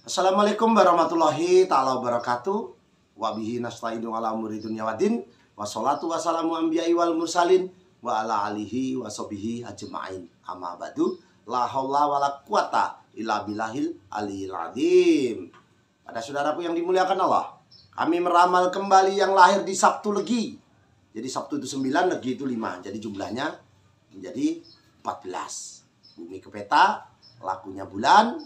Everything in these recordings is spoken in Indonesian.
Assalamualaikum warahmatullahi ta'ala wabarakatuh. Wabihi nasta'inu ala umuri dunya waddin. Wassalatu wassalamu anbiya'i wal mursalin. Wa ala alihi wa sahbihi ajma'in. Amma ba'du. La haula wa la quwata illa billahil aliyil azim. Pada saudaraku yang dimuliakan Allah, kami meramal kembali yang lahir di Sabtu Legi. Jadi Sabtu itu 9, Legi itu 5. Jadi jumlahnya menjadi 14. Bumi ke peta, lakunya bulan,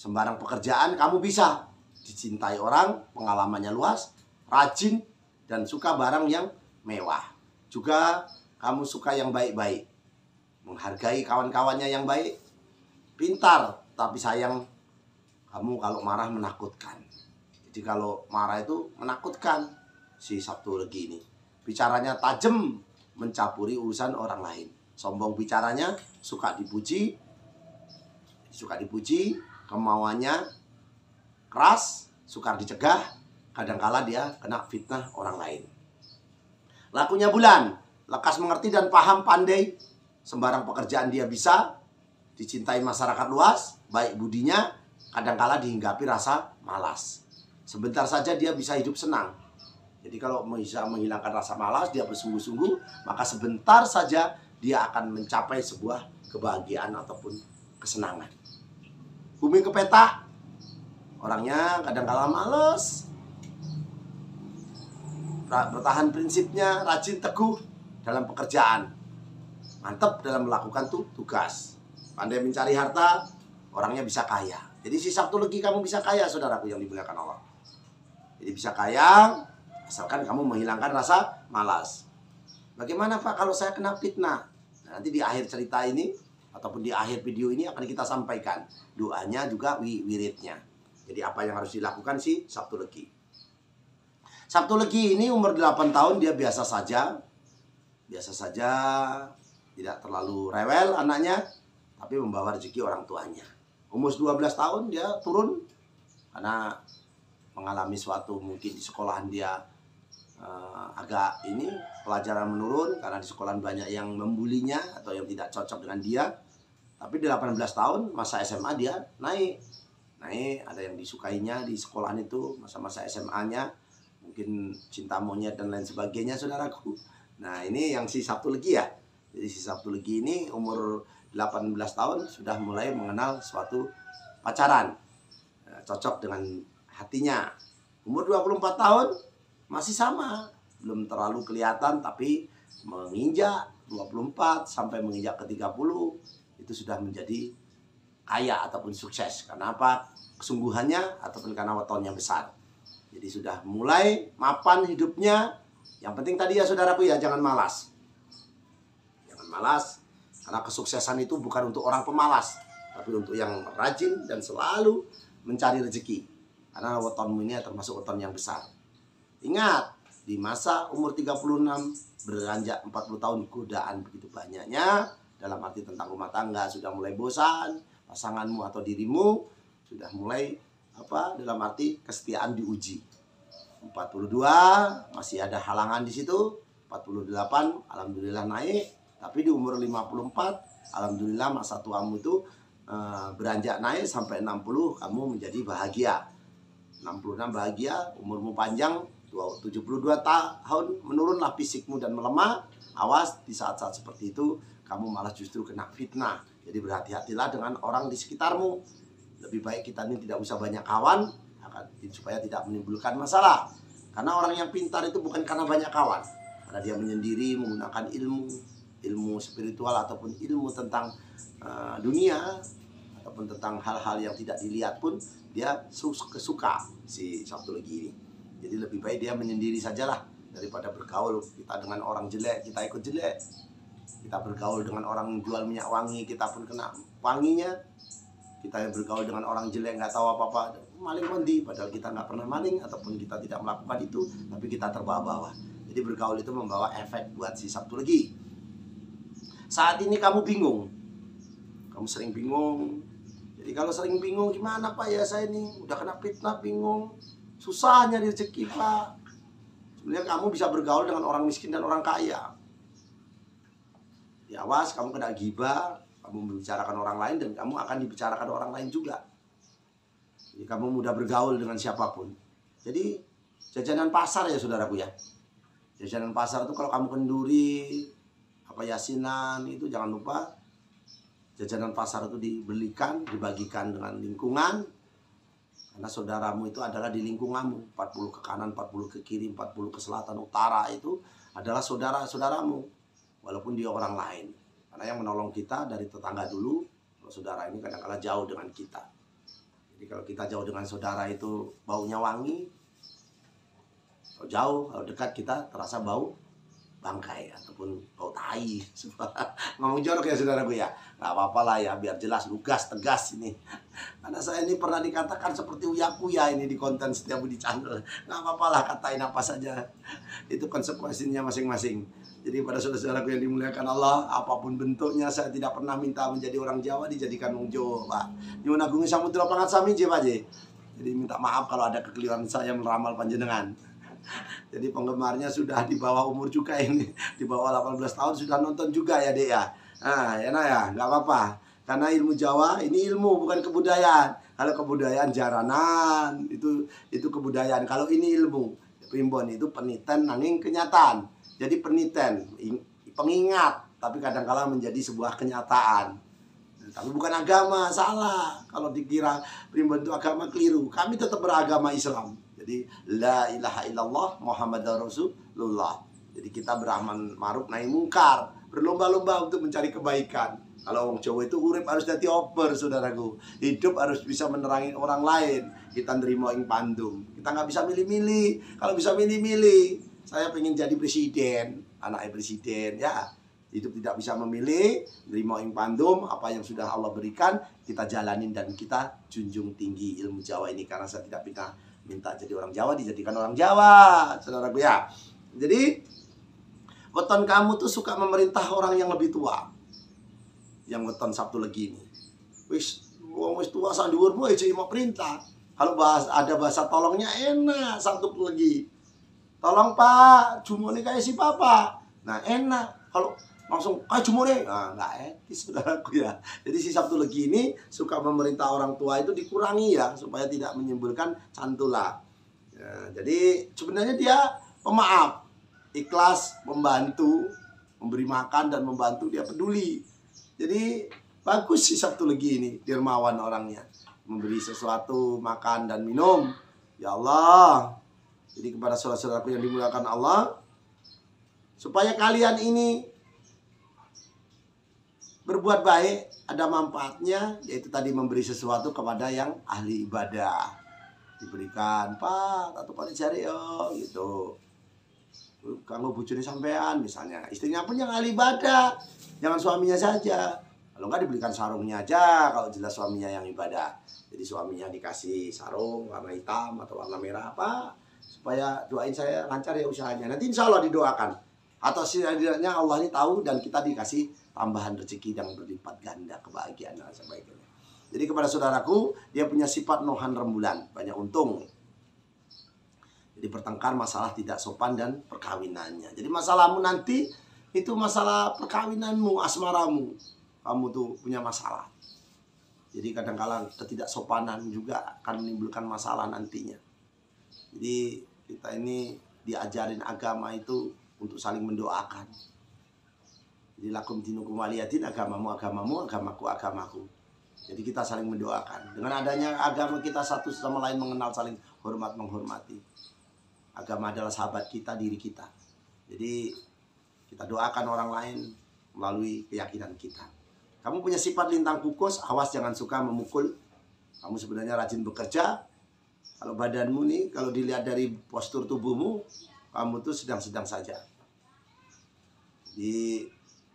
sembarang pekerjaan kamu bisa. Dicintai orang, pengalamannya luas, rajin, dan suka barang yang mewah. Juga kamu suka yang baik-baik, menghargai kawan-kawannya yang baik, pintar, tapi sayang kamu kalau marah menakutkan. Jadi kalau marah itu menakutkan. Si Sabtu Legi ini bicaranya tajam, mencapuri urusan orang lain. Sombong bicaranya, suka dipuji, kemauannya keras, sukar dicegah, kadangkala dia kena fitnah orang lain. Lakunya bulan, lekas mengerti dan paham, pandai, sembarang pekerjaan dia bisa, dicintai masyarakat luas, baik budinya, kadangkala dihinggapi rasa malas. Sebentar saja dia bisa hidup senang. Jadi kalau bisa menghilangkan rasa malas, dia bersungguh-sungguh, maka sebentar saja dia akan mencapai sebuah kebahagiaan ataupun kesenangan. Bumi ke peta, orangnya kadang-kala males, bertahan prinsipnya, rajin teguh dalam pekerjaan, mantap dalam melakukan tugas, pandai mencari harta, orangnya bisa kaya. Jadi si Sabtu Legi kamu bisa kaya, saudaraku yang dimuliakan Allah. Jadi bisa kaya asalkan kamu menghilangkan rasa malas. Bagaimana Pak kalau saya kena fitnah? Nah, nanti di akhir cerita ini ataupun di akhir video ini akan kita sampaikan doanya juga wiridnya. Jadi apa yang harus dilakukan si Sabtu Legi. Sabtu Legi ini umur 8 tahun, dia biasa saja. Biasa saja, tidak terlalu rewel anaknya, tapi membawa rezeki orang tuanya. Umur 12 tahun dia turun karena mengalami suatu mungkin di sekolahan dia agak ini pelajaran menurun karena di sekolahan banyak yang membulinya atau yang tidak cocok dengan dia. Tapi di 18 tahun masa SMA dia naik, ada yang disukainya di sekolahan itu, masa-masa SMA-nya mungkin cinta monyet dan lain sebagainya, saudaraku. Nah ini yang si Sabtu Legi ya. Jadi si Sabtu Legi ini umur 18 tahun sudah mulai mengenal suatu pacaran, cocok dengan hatinya. Umur 24 tahun masih sama, belum terlalu kelihatan, tapi menginjak 24 sampai menginjak ke 30 itu sudah menjadi kaya ataupun sukses. Karena apa? Kesungguhannya ataupun karena wetonnya besar. Jadi sudah mulai mapan hidupnya. Yang penting tadi ya saudaraku ya, jangan malas. Jangan malas, karena kesuksesan itu bukan untuk orang pemalas, tapi untuk yang rajin dan selalu mencari rezeki. Karena wetonmu ini termasuk weton yang besar. Ingat, di masa umur 36 beranjak 40 tahun godaan begitu banyaknya, dalam arti tentang rumah tangga sudah mulai bosan, pasanganmu atau dirimu sudah mulai dalam arti kesetiaan diuji. 42 masih ada halangan di situ, 48 alhamdulillah naik, tapi di umur 54 alhamdulillah masa tuamu itu beranjak naik sampai 60 kamu menjadi bahagia. 66 bahagia, umurmu panjang, 72 tahun menurunlah fisikmu dan melemah. Awas di saat-saat seperti itu kamu malah justru kena fitnah. Jadi berhati-hatilah dengan orang di sekitarmu. Lebih baik kita ini tidak usah banyak kawan supaya tidak menimbulkan masalah. Karena orang yang pintar itu bukan karena banyak kawan, karena dia menyendiri menggunakan ilmu spiritual ataupun ilmu tentang dunia ataupun tentang hal-hal yang tidak dilihat pun dia suka si Sabtu Legi ini. Jadi lebih baik dia menyendiri sajalah daripada bergaul kita dengan orang jelek, kita ikut jelek. Kita bergaul dengan orang jual minyak wangi, kita pun kena wanginya. Kita bergaul dengan orang jelek, nggak tahu apa-apa, maling kondi, padahal kita nggak pernah maling ataupun kita tidak melakukan itu, tapi kita terbawa-bawa. Jadi bergaul itu membawa efek buat si Sabtu Legi. Saat ini kamu bingung, kamu sering bingung. Jadi kalau sering bingung, gimana Pak ya saya ini udah kena fitnah, bingung, susah nyari rezeki Pak. Sebenarnya kamu bisa bergaul dengan orang miskin dan orang kaya. Awas kamu kena ghibah, kamu membicarakan orang lain dan kamu akan dibicarakan orang lain juga. Jadi kamu mudah bergaul dengan siapapun. Jadi jajanan pasar ya saudaraku ya. Jajanan pasar itu kalau kamu kenduri, apa yasinan itu jangan lupa jajanan pasar itu dibelikan, dibagikan dengan lingkungan. Karena saudaramu itu adalah di lingkunganmu. 40 ke kanan, 40 ke kiri, 40 ke selatan, utara itu adalah saudara-saudaramu. Walaupun dia orang lain. Karena yang menolong kita dari tetangga dulu, kalau saudara ini kadang-kadang jauh dengan kita. Jadi kalau kita jauh dengan saudara itu baunya wangi. Kalau jauh, kalau dekat kita terasa bau bangkai ataupun bau tai. Ngomong jorok ya saudaraku ya. Nggak apa-apa lah ya, biar jelas, lugas, tegas ini. Karena saya ini pernah dikatakan seperti uya-kuya ini di konten Setiabudi Channel. Nggak apa-apa lah, katain apa saja. Itu konsekuensinya masing-masing. Jadi pada saudara-saudaraku yang dimuliakan Allah, apapun bentuknya saya tidak pernah minta menjadi orang Jawa dijadikan wong Jawa. Nyuwun agung samudra pangat sami je Pak. Jadi minta maaf kalau ada kekeliruan saya meramal panjenengan. Jadi penggemarnya sudah di bawah umur juga ini, di bawah 18 tahun sudah nonton juga ya Dek ya. Nah ya, nggak apa-apa. Karena ilmu Jawa ini ilmu bukan kebudayaan. Kalau kebudayaan jaranan itu kebudayaan. Kalau ini ilmu, primbon itu peniten nanging kenyataan. Jadi peniten, pengingat, tapi kadang-kala menjadi sebuah kenyataan. Tapi bukan agama, salah. Kalau dikira primbon itu agama, keliru. Kami tetap beragama Islam. Jadi la ilaha illallah Muhammadar Rasulullah. Jadi kita beramal ma'ruf nahi mungkar, berlomba-lomba untuk mencari kebaikan. Kalau orang Jawa itu urip harus dadi oper saudaraku. Hidup harus bisa menerangi orang lain. Kita nerima ing pandum. Kita nggak bisa milih-milih. Kalau bisa milih-milih, saya pengen jadi presiden, anaknya presiden ya. Hidup tidak bisa memilih, nerima ing pandum, apa yang sudah Allah berikan kita jalanin dan kita junjung tinggi ilmu Jawa ini. Karena saya tidak minta jadi orang Jawa, dijadikan orang Jawa, saudaraku ya. Jadi weton kamu tuh suka memerintah orang yang lebih tua. Yang weton Sabtu Legi ini, wis tua sandiwurmu aja mau perintah. Kalau ada bahasa tolongnya enak. Sabtu Legi, tolong Pak, jumone kayak si Papa. Nah enak. Kalau langsung jumone, nah nggak etis saudaraku ya. Jadi si Sabtu Legi ini suka memerintah orang tua itu dikurangi ya, supaya tidak menimbulkan cantula ya. Jadi sebenarnya dia pemaaf, ikhlas membantu, memberi makan dan membantu, dia peduli. Jadi bagus si Sabtu Legi ini, dermawan orangnya, memberi sesuatu makan dan minum. Ya Allah. Jadi kepada saudara-saudaraku yang dimuliakan Allah, supaya kalian ini berbuat baik, ada manfaatnya, yaitu tadi memberi sesuatu kepada yang ahli ibadah. Diberikan, Pak, atau Pak cari gitu. Kalau bujurnya sampean misalnya, istrinya pun yang ahli ibadah, jangan suaminya saja. Kalau enggak dibelikan sarungnya aja, kalau jelas suaminya yang ibadah. Jadi suaminya dikasih sarung warna hitam atau warna merah apa, supaya doain saya lancar ya usahanya. Nanti insya Allah didoakan. Atau setidaknya Allah ini tahu dan kita dikasih tambahan rezeki yang berlipat ganda, kebahagiaan dan sebagainya. Jadi kepada saudaraku, dia punya sifat nohan rembulan, banyak untung. Jadi bertengkar masalah tidak sopan dan perkawinannya. Jadi masalahmu nanti itu masalah perkawinanmu, asmaramu. Kamu tuh punya masalah. Jadi kadang-kala ketidaksopanan juga akan menimbulkan masalah nantinya. Jadi kita ini diajarin agama itu untuk saling mendoakan. Jadi lakum dinukum waliyatin, agamamu agamamu, agamaku agamaku. Jadi kita saling mendoakan. Dengan adanya agama kita satu sama lain mengenal, saling hormat menghormati. Agama adalah sahabat kita, diri kita. Jadi kita doakan orang lain melalui keyakinan kita. Kamu punya sifat lintang kukus, awas jangan suka memukul. Kamu sebenarnya rajin bekerja. Kalau badanmu nih, kalau dilihat dari postur tubuhmu, kamu tuh sedang-sedang saja. Jadi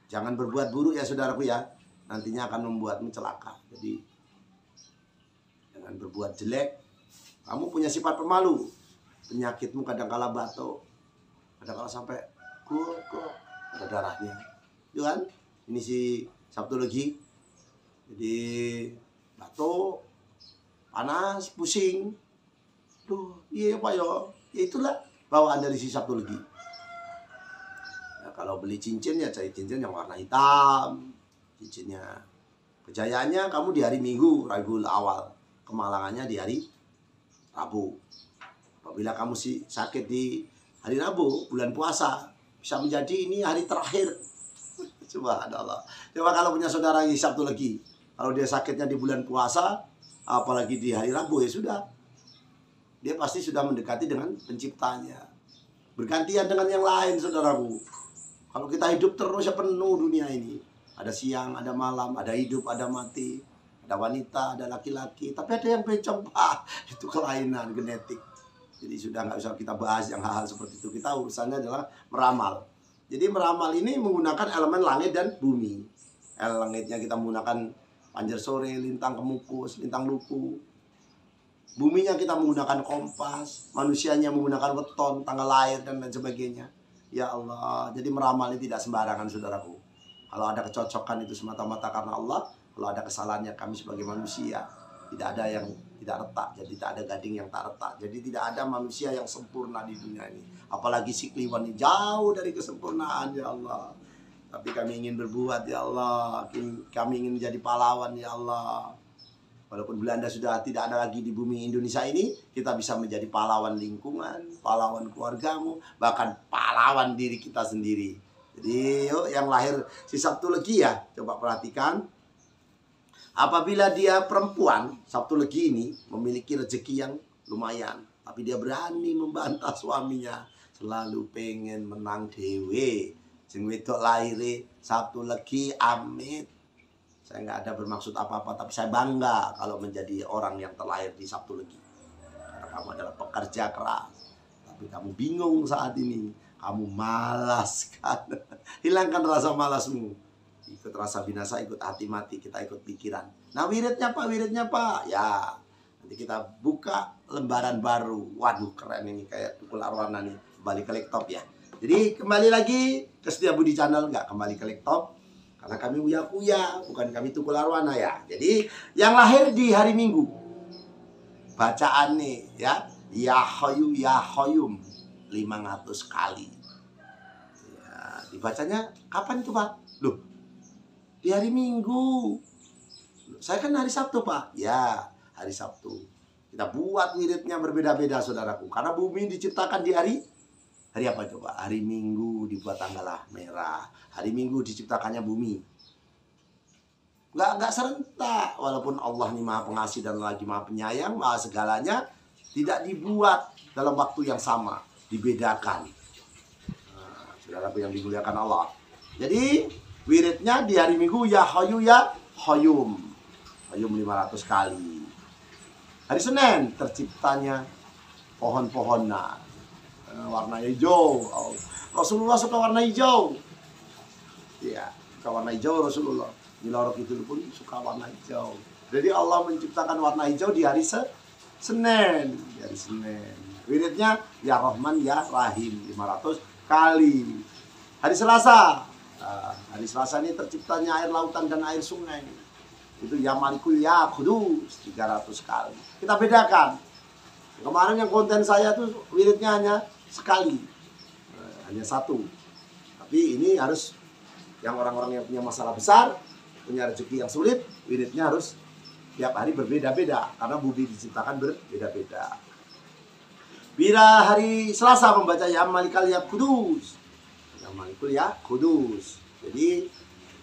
jangan berbuat buruk ya saudaraku ya. Nantinya akan membuatmu celaka. Jadi jangan berbuat jelek. Kamu punya sifat pemalu. Penyakitmu kadang-kala batuk, kadang-kala sampai kok ada darahnya. Itu kan? Ini si Sabtu Legi. Jadi batuk, panas, pusing. Duh, iya Pak yo. Ya itulah bawaan dari si Sabtu Legi. Ya, kalau beli cincin ya cari cincin yang warna hitam. Cincinnya kejayaannya kamu di hari Minggu, Rabiul Awal. kemalangannya di hari Rabu. Apabila kamu sakit di hari Rabu, bulan puasa, bisa menjadi ini hari terakhir. Subhanallah. Coba kalau punya saudara yang Sabtu Legi, kalau dia sakitnya di bulan puasa, apalagi di hari Rabu, ya sudah. Dia pasti sudah mendekati dengan penciptanya. Bergantian dengan yang lain, saudaraku. Kalau kita hidup terus ya penuh dunia ini. Ada siang, ada malam, ada hidup, ada mati. Ada wanita, ada laki-laki. Tapi ada yang bencong, Pak. Itu kelainan genetik. Jadi sudah nggak usah kita bahas yang hal-hal seperti itu. Kita urusannya adalah meramal. Jadi meramal ini menggunakan elemen langit dan bumi. Langitnya kita menggunakan panjer sore, lintang kemukus, lintang luku. Buminya kita menggunakan kompas. Manusianya menggunakan weton, tanggal lahir, dan lain sebagainya. Ya Allah. Jadi meramal ini tidak sembarangan, saudaraku. Kalau ada kecocokan itu semata-mata karena Allah. Kalau ada kesalahannya kami sebagai manusia. Tidak ada yang tidak retak, jadi tidak ada gading yang tak retak. Jadi tidak ada manusia yang sempurna di dunia ini. Apalagi si Kliwon ini jauh dari kesempurnaan, ya Allah. Tapi kami ingin berbuat, ya Allah. Kami ingin menjadi pahlawan, ya Allah. Walaupun Belanda sudah tidak ada lagi di bumi Indonesia ini, kita bisa menjadi pahlawan lingkungan, pahlawan keluargamu, bahkan pahlawan diri kita sendiri. Jadi yuk, yang lahir si Sabtu Legi ya, coba perhatikan. Apabila dia perempuan, Sabtu Legi ini memiliki rezeki yang lumayan, tapi dia berani membantah suaminya, selalu pengen menang dewe. Sing wedok lahir Sabtu Legi, amit. Saya nggak ada bermaksud apa-apa, tapi saya bangga kalau menjadi orang yang terlahir di Sabtu Legi. Karena kamu adalah pekerja keras, tapi kamu bingung saat ini, kamu malas kan? Hilangkan rasa malasmu. Ikut rasa binasa, ikut hati mati, kita ikut pikiran. Nah wiridnya Pak, ya nanti kita buka lembaran baru. Waduh keren ini, kayak Tukul Arwana nih. Kembali ke laptop ya. Jadi kembali lagi ke Setiabudi Channel, nggak kembali ke laptop. Karena kami uya-uya, bukan kami Tukul Arwana ya. Jadi yang lahir di hari Minggu, bacaan nih ya, Ya Hayu Ya Hayum 500 kali. Ya, dibacanya kapan itu Pak? Loh, di hari Minggu. Saya kan hari Sabtu Pak. Ya, hari Sabtu. Kita buat wiridnya berbeda-beda saudaraku. Karena bumi diciptakan di hari apa coba? Hari Minggu dibuat tanggal merah. Hari Minggu diciptakannya bumi. Nggak serentak. Walaupun Allah ini maha pengasih dan lagi maha penyayang, maha segalanya. Tidak dibuat dalam waktu yang sama. Dibedakan. Nah, saudaraku yang dimuliakan Allah. Jadi wiridnya di hari Minggu Ya Hayu Ya Hayum 500 kali. Hari Senin terciptanya pohon-pohonan warna hijau. Rasulullah suka warna hijau. Ya, suka warna hijau Rasulullah. Milorok itu pun suka warna hijau. Jadi Allah menciptakan warna hijau di hari Senin. Di hari Senin. Wiridnya Ya Rahman Ya Rahim 500 kali. Hari Selasa. Hari Selasa ini terciptanya air lautan dan air sungai. Itu Ya Malikul Ya Kudus 300 kali. Kita bedakan. Kemarin yang konten saya tuh wiridnya hanya sekali. Hanya satu. Tapi ini harus yang orang-orang yang punya masalah besar, punya rezeki yang sulit, wiridnya harus tiap hari berbeda-beda. Karena bumi diciptakan berbeda-beda. Bila hari Selasa membaca Ya Malikul Ya Kudus. Ya Malikul Ya Kudus. Jadi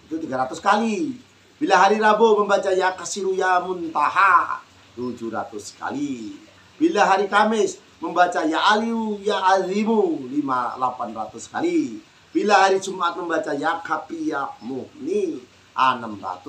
itu 300 kali. Bila hari Rabu membaca Ya Kasiru Ya Muntaha 700 kali. Bila hari Kamis membaca Ya Aliyu Ya Azimu 800 kali. Bila hari Jumat membaca Ya Kapi Ya Muhni 600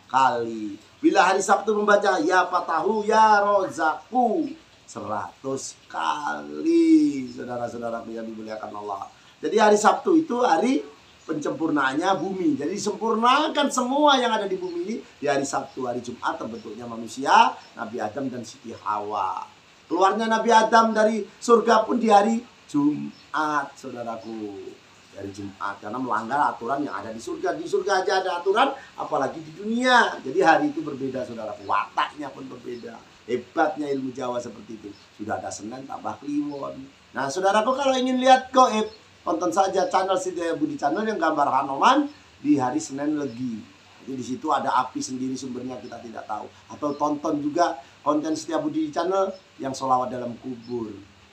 kali. Bila hari Sabtu membaca Ya Fatahu Ya Rozaku 100 kali. Saudara-saudaraku yang dimuliakan Allah. Jadi hari Sabtu itu hari pencempurnaannya bumi. Jadi sempurnakan semua yang ada di bumi ini di hari Sabtu. Hari Jumat terbentuknya manusia, Nabi Adam dan Siti Hawa. Keluarnya Nabi Adam dari surga pun di hari Jumat, saudaraku. Dari Jumat, karena melanggar aturan yang ada di surga. Di surga aja ada aturan, apalagi di dunia. Jadi hari itu berbeda, saudaraku. Wataknya pun berbeda. Hebatnya ilmu Jawa seperti itu. Sudah ada Senin tambah Kliwon. Nah, saudaraku kalau ingin lihat goib, tonton saja channel Setiabudi Channel yang gambar Hanoman di hari Senin Legi. Jadi di situ ada api sendiri sumbernya kita tidak tahu. Atau tonton juga konten Setiabudi Channel yang sholawat dalam kubur.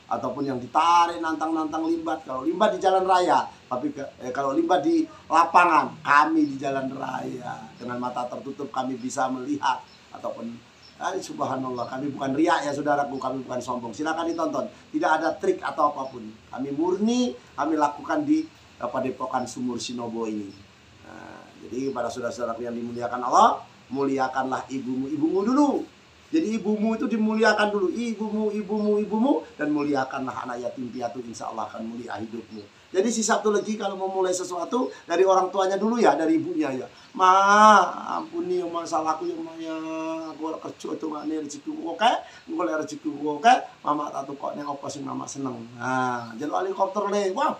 Ataupun yang ditarik nantang-nantang limbat. Kalau limbat di jalan raya. Tapi kalau limbat di lapangan, kami di jalan raya. Dengan mata tertutup kami bisa melihat. Ataupun subhanallah, kami bukan riak ya saudaraku, kami bukan sombong. Silakan ditonton. Tidak ada trik atau apapun. Kami murni, kami lakukan di Padepokan Sumur Sinobo ini. Jadi pada saudara-saudaraku yang dimuliakan Allah, muliakanlah ibumu dulu. Jadi ibumu itu dimuliakan dulu, ibumu, dan muliakanlah anak yatim piatu, insya Allah akan mulia hidupmu. Jadi si Sabtu Legi kalau mau mulai sesuatu dari orang tuanya dulu ya, dari ibunya ya. Ampuni masalahku ya, ya aku kerja itu nggak nih rezeki oke, gue rezeki oke, mama tak tukok nih apa sih mama seneng. Nah, jalur helikopter le, wah,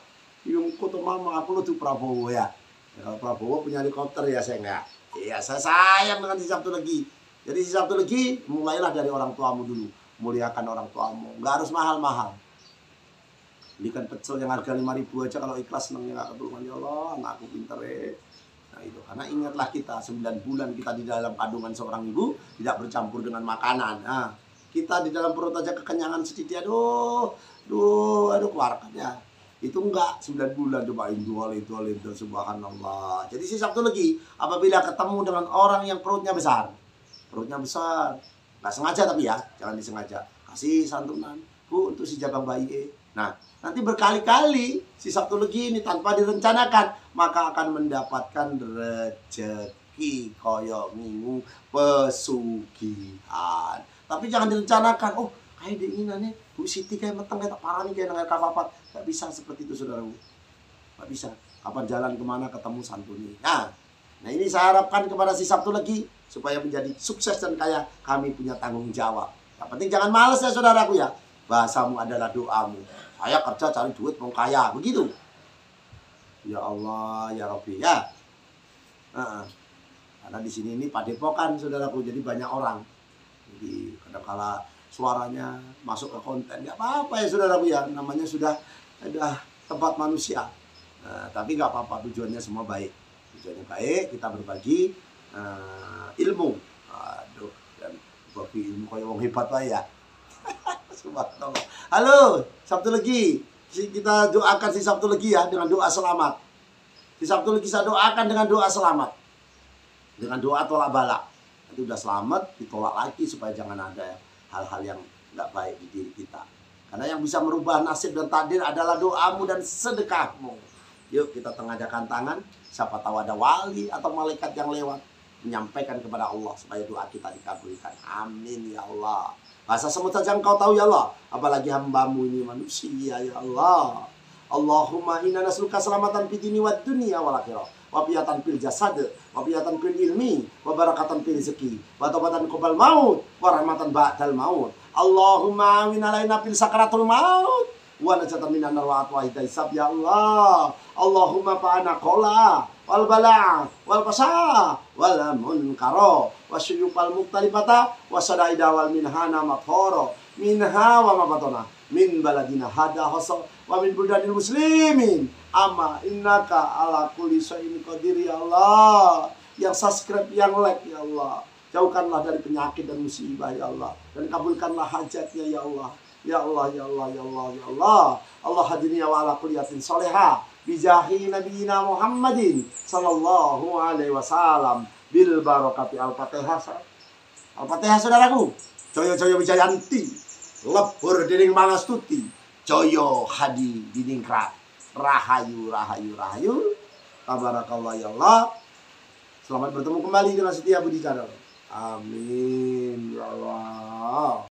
yung kutu mama aku lu tuh Prabowo ya. Kalau Prabowo punya helikopter ya saya enggak. Iya, saya sayang dengan si Sabtu Legi. Jadi si Sabtu Legi mulailah dari orang tuamu dulu. Muliakan orang tuamu. Enggak harus mahal-mahal. Belikan pecel yang harga 5.000 aja kalau ikhlas senangnya enggak ketulungan. Ya Allah, anakku pinter Nah itu, karena ingatlah kita 9 bulan kita di dalam kandungan seorang ibu tidak bercampur dengan makanan. Nah, kita di dalam perut aja kekenyangan sedikit. Aduh, keluarkan ya. Itu enggak 9 bulan coba itu subhanallah. Jadi si Sabtu Legi apabila ketemu dengan orang yang perutnya besar nggak sengaja tapi ya, jangan disengaja, kasih santunan, Bu, untuk si jabang bayi. Nah, nanti berkali-kali si Sabtu Legi ini tanpa direncanakan maka akan mendapatkan rezeki koyo minggu pesugihan. Tapi jangan direncanakan, oh kayak diinginannya Bu Siti kayak meteng kayak tak parah nih kayak nggak apa-apa. Gak bisa seperti itu saudaraku. Gak bisa. Kapan jalan kemana ketemu santuni. Nah ini saya harapkan kepada si Sabtu Legi supaya menjadi sukses dan kaya, kami punya tanggung jawab. Yang penting jangan males ya saudaraku ya. Bahasamu adalah doamu. Saya kerja cari duit mau kaya, begitu. Ya Allah, ya Rabbi ya. Karena di sini ini Padepokan saudaraku, jadi banyak orang. Jadi kadang-kala suaranya masuk ke konten, nggak apa-apa ya saudaraku ya, namanya sudah tempat manusia. Tapi nggak apa-apa, tujuannya semua baik. Tujuannya baik, kita berbagi ilmu. Aduh, dan bagi ilmu kayak wong hebat lah ya. Subhanallah. Halo, Sabtu Legi. Kita doakan si Sabtu Legi ya dengan doa selamat. Si Sabtu Legi saya doakan dengan doa selamat. Dengan doa tolak balak. Nanti udah selamat, ditolak lagi supaya jangan ada hal-hal yang nggak baik di diri kita. Karena yang bisa merubah nasib dan takdir adalah doamu dan sedekahmu. Yuk kita tengadahkan tangan. Siapa tahu ada wali atau malaikat yang lewat menyampaikan kepada Allah supaya doa kita dikabulkan. Amin ya Allah. Bahasa semut saja engkau tahu ya Allah. Apalagi hambamu ini manusia ya Allah. Allahumma inna nasluka selamatan fid dini wad dunya wal akhirah. Wapiatan fil jasad, wapiatan fil ilmi, wabarakatan fil rezeki, watobatan qabal maut, warahmatan ba'dal maut. Allahumma awin alaina fil sakaratul maut, wa najatan minan nar wa atwa hisab ya Allah. Allahumma fa'ana qola, wal bala, wal qasa, wal munkara, wasyuyuqal muqtalifata, wasadaida wal minhana mathara, minha wa mabatona, min baladina hada hasa, wa min buladil muslimin. Amma innaka ala kulli syai'in qadir ya Allah. Yang subscribe, yang like ya Allah. Jauhkanlah dari penyakit dan musibah ya Allah. Dan kabulkanlah hajatnya ya Allah. Ya Allah, ya Allah, ya Allah, ya Allah. Allah hadini wa ala kulliyatin soleha. Bijahi nabiyina Muhammadin sallallahu alaihi wasallam. Bil barokati al-fatihah. Al-fatihah saudaraku. Joyo-joyo wijayanti. Lebur dining mangastuti. Joyo hadi diningkrat. Rahayu, rahayu, rahayu. Tabarakallah ya Allah. Selamat bertemu kembali dengan Setiabudi Channel. Amin ya Allah.